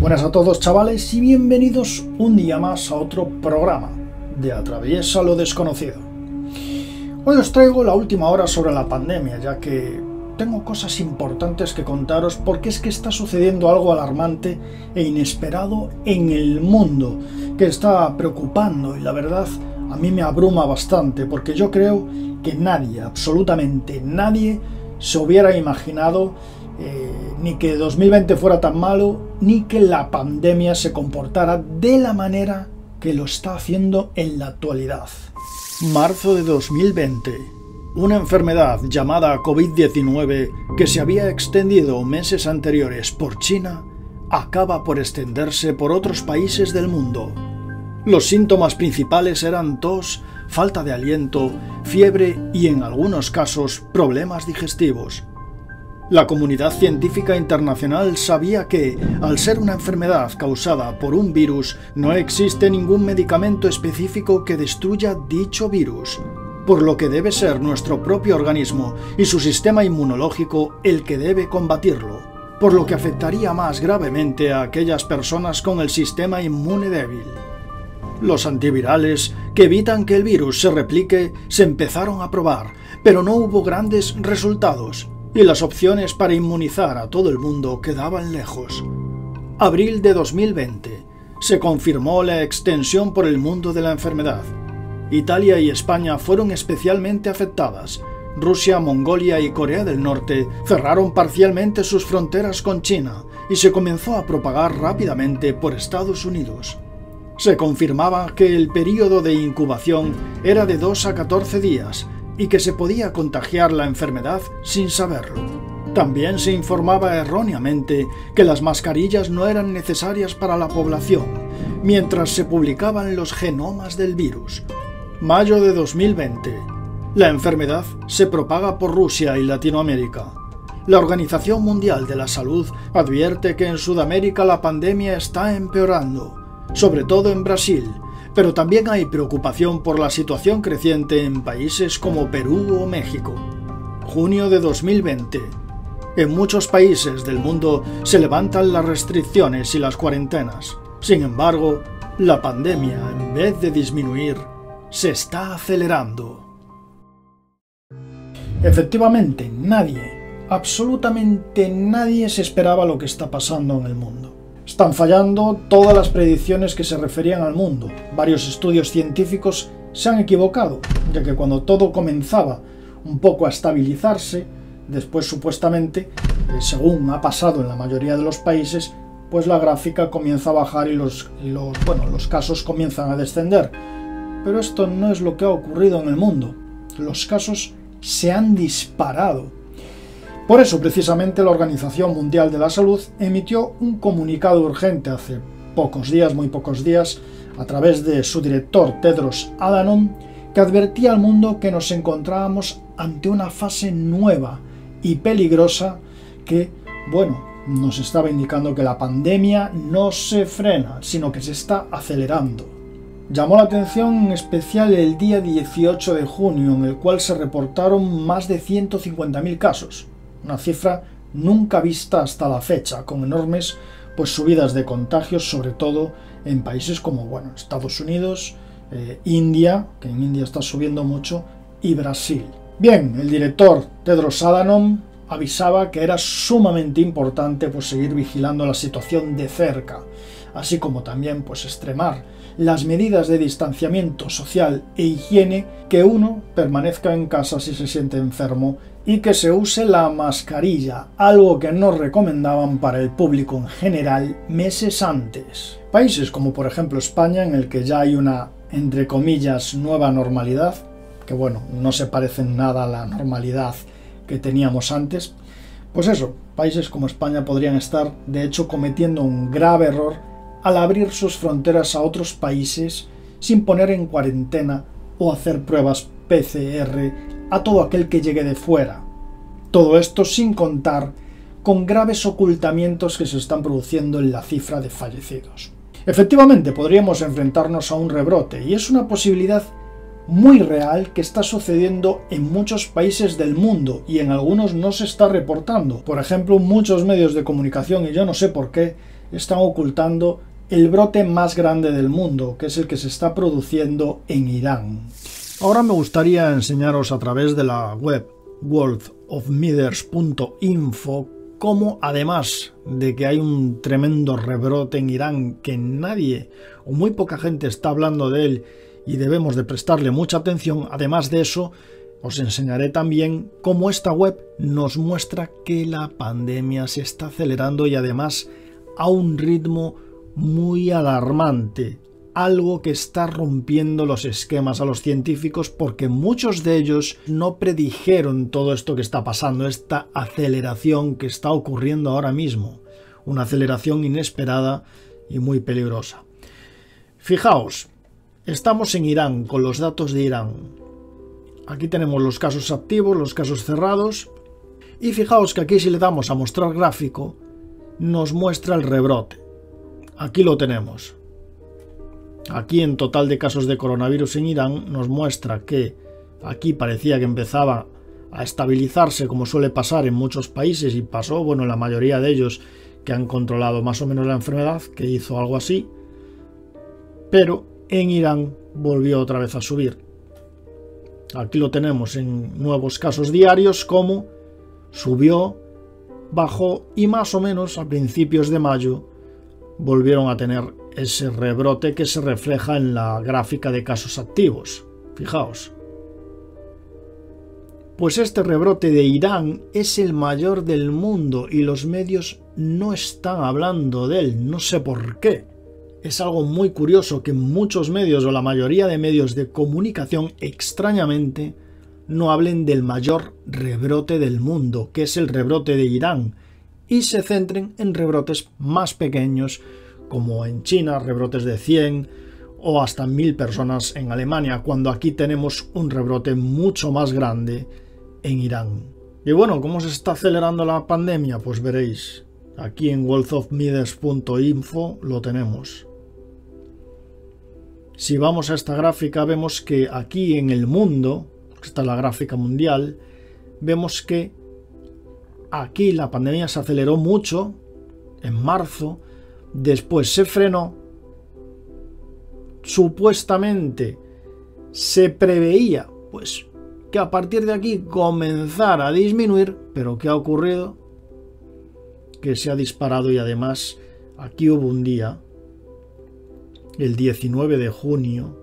Buenas a todos, chavales, y bienvenidos un día más a otro programa de Atraviesa lo Desconocido. Hoy os traigo la última hora sobre la pandemia, ya que tengo cosas importantes que contaros porque es que está sucediendo algo alarmante e inesperado en el mundo, que está preocupando y la verdad a mí me abruma bastante porque yo creo que nadie, absolutamente nadie, se hubiera imaginado ni que 2020 fuera tan malo, ni que la pandemia se comportara de la manera que lo está haciendo en la actualidad. Marzo de 2020. Una enfermedad llamada COVID-19 que se había extendido meses anteriores por China acaba por extenderse por otros países del mundo. Los síntomas principales eran tos, falta de aliento, fiebre y en algunos casos problemas digestivos. La comunidad científica internacional sabía que, al ser una enfermedad causada por un virus, no existe ningún medicamento específico que destruya dicho virus, por lo que debe ser nuestro propio organismo y su sistema inmunológico el que debe combatirlo, por lo que afectaría más gravemente a aquellas personas con el sistema inmune débil. Los antivirales, que evitan que el virus se replique, se empezaron a probar, pero no hubo grandes resultados, y las opciones para inmunizar a todo el mundo quedaban lejos. Abril de 2020. Se confirmó la extensión por el mundo de la enfermedad. Italia y España fueron especialmente afectadas. Rusia, Mongolia y Corea del Norte cerraron parcialmente sus fronteras con China y se comenzó a propagar rápidamente por Estados Unidos. Se confirmaba que el período de incubación era de 2 a 14 días y que se podía contagiar la enfermedad sin saberlo. También se informaba erróneamente que las mascarillas no eran necesarias para la población, mientras se publicaban los genomas del virus. Mayo de 2020. La enfermedad se propaga por Rusia y Latinoamérica. La Organización Mundial de la Salud advierte que en Sudamérica la pandemia está empeorando, sobre todo en Brasil, pero también hay preocupación por la situación creciente en países como Perú o México. Junio de 2020. En muchos países del mundo se levantan las restricciones y las cuarentenas. Sin embargo, la pandemia, en vez de disminuir, se está acelerando. Efectivamente, nadie, absolutamente nadie se esperaba lo que está pasando en el mundo. Están fallando todas las predicciones que se referían al mundo. Varios estudios científicos se han equivocado, ya que cuando todo comenzaba un poco a estabilizarse, después supuestamente, según ha pasado en la mayoría de los países, pues la gráfica comienza a bajar y los casos comienzan a descender. Pero esto no es lo que ha ocurrido en el mundo. Los casos se han disparado. Por eso, precisamente, la Organización Mundial de la Salud emitió un comunicado urgente hace pocos días, muy pocos días, a través de su director Tedros Adhanom, que advertía al mundo que nos encontrábamos ante una fase nueva y peligrosa que, nos estaba indicando que la pandemia no se frena, sino que se está acelerando. Llamó la atención en especial el día 18 de junio, en el cual se reportaron más de 150.000 casos. Una cifra nunca vista hasta la fecha, con enormes subidas de contagios, sobre todo en países como Estados Unidos, India, que en India está subiendo mucho, y Brasil. Bien, el director Tedros Adhanom avisaba que era sumamente importante seguir vigilando la situación de cerca, así como también extremar las medidas de distanciamiento social e higiene, que uno permanezca en casa si se siente enfermo y que se use la mascarilla, algo que no recomendaban para el público en general meses antes. Países como por ejemplo España, en el que ya hay una, entre comillas, nueva normalidad, que no se parece en nada a la normalidad que teníamos antes, países como España podrían estar de hecho cometiendo un grave error al abrir sus fronteras a otros países sin poner en cuarentena o hacer pruebas PCR a todo aquel que llegue de fuera. Todo esto sin contar con graves ocultamientos que se están produciendo en la cifra de fallecidos. Efectivamente, podríamos enfrentarnos a un rebrote, y es una posibilidad muy real que está sucediendo en muchos países del mundo y en algunos no se está reportando. Por ejemplo, muchos medios de comunicación, y yo no sé por qué, están ocultando el brote más grande del mundo, que es el que se está produciendo en Irán. Ahora me gustaría enseñaros a través de la web worldofmeters.info cómo, además de que hay un tremendo rebrote en Irán que nadie o muy poca gente está hablando de él y debemos de prestarle mucha atención, además de eso os enseñaré también cómo esta web nos muestra que la pandemia se está acelerando y además a un ritmo muy alarmante, algo que está rompiendo los esquemas a los científicos porque muchos de ellos no predijeron todo esto que está pasando, esta aceleración que está ocurriendo ahora mismo, una aceleración inesperada y muy peligrosa. Fijaos, estamos en Irán con los datos de Irán. Aquí tenemos los casos activos, los casos cerrados y fijaos que aquí si le damos a mostrar gráfico nos muestra el rebrote. Aquí lo tenemos. Aquí en total de casos de coronavirus en Irán nos muestra que aquí parecía que empezaba a estabilizarse como suele pasar en muchos países y pasó, bueno, en la mayoría de ellos que han controlado más o menos la enfermedad, que hizo algo así, pero en Irán volvió otra vez a subir. Aquí lo tenemos en nuevos casos diarios, como subió, bajó y más o menos a principios de mayo volvieron a tener ese rebrote que se refleja en la gráfica de casos activos. Fijaos. Pues este rebrote de Irán es el mayor del mundo y los medios no están hablando de él, no sé por qué. Es algo muy curioso que muchos medios o la mayoría de medios de comunicación extrañamente no hablen del mayor rebrote del mundo, que es el rebrote de Irán, y se centren en rebrotes más pequeños como en China, rebrotes de 100 o hasta 1000 personas en Alemania, cuando aquí tenemos un rebrote mucho más grande en Irán. Y bueno, ¿cómo se está acelerando la pandemia? Pues veréis, aquí en worldofmeters.info lo tenemos. Si vamos a esta gráfica vemos que aquí en el mundo, esta es la gráfica mundial, vemos que aquí la pandemia se aceleró mucho en marzo, después se frenó, supuestamente se preveía pues que a partir de aquí comenzara a disminuir, pero ¿qué ha ocurrido? Que se ha disparado y además aquí hubo un día, el 19 de junio,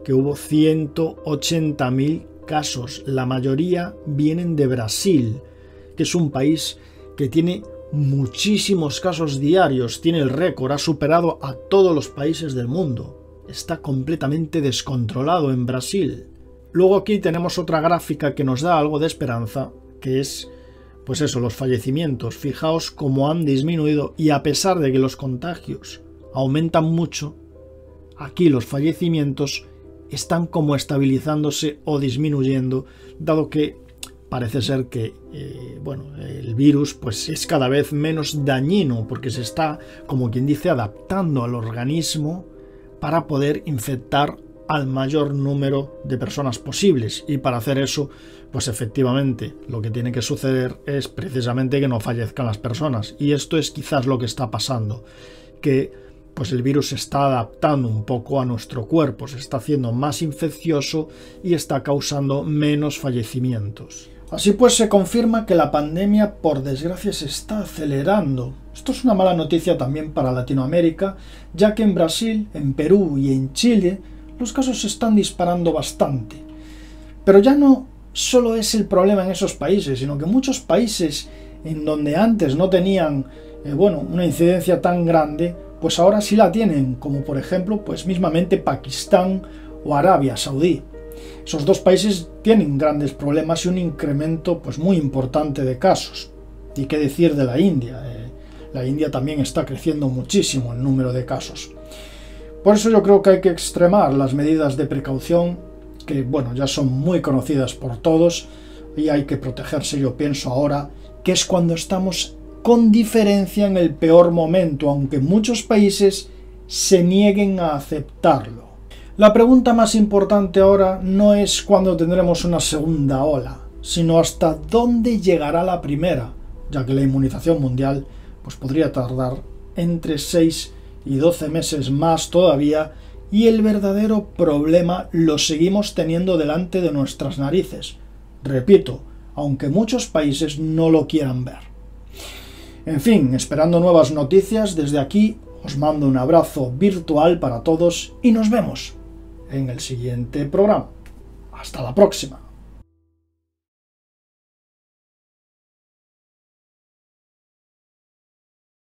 que hubo 180.000 casos, la mayoría vienen de Brasil, que es un país que tiene muchísimos casos diarios, tiene el récord, ha superado a todos los países del mundo, está completamente descontrolado en Brasil. Luego aquí tenemos otra gráfica que nos da algo de esperanza, que es, pues eso, los fallecimientos. Fijaos cómo han disminuido y a pesar de que los contagios aumentan mucho, aquí los fallecimientos están como estabilizándose o disminuyendo, dado que parece ser que el virus pues es cada vez menos dañino porque se está, como quien dice, adaptando al organismo para poder infectar al mayor número de personas posibles, y para hacer eso pues efectivamente lo que tiene que suceder es precisamente que no fallezcan las personas, y esto es quizás lo que está pasando, que pues el virus se está adaptando un poco a nuestro cuerpo, se está haciendo más infeccioso y está causando menos fallecimientos. Así pues se confirma que la pandemia por desgracia se está acelerando. Esto es una mala noticia también para Latinoamérica, ya que en Brasil, en Perú y en Chile los casos se están disparando bastante. Pero ya no solo es el problema en esos países, sino que muchos países en donde antes no tenían una incidencia tan grande, pues ahora sí la tienen, como por ejemplo pues mismamente Pakistán o Arabia Saudí. Esos dos países tienen grandes problemas y un incremento pues muy importante de casos. Y qué decir de la India. La India también está creciendo muchísimo el número de casos. Por eso yo creo que hay que extremar las medidas de precaución, que ya son muy conocidas por todos, y hay que protegerse, yo pienso ahora, que es cuando estamos con diferencia en el peor momento, aunque muchos países se nieguen a aceptarlo. La pregunta más importante ahora no es cuándo tendremos una segunda ola, sino hasta dónde llegará la primera, ya que la inmunización mundial pues podría tardar entre 6 y 12 meses más todavía, y el verdadero problema lo seguimos teniendo delante de nuestras narices. Repito, aunque muchos países no lo quieran ver. En fin, esperando nuevas noticias, desde aquí os mando un abrazo virtual para todos y nos vemos en el siguiente programa. Hasta la próxima.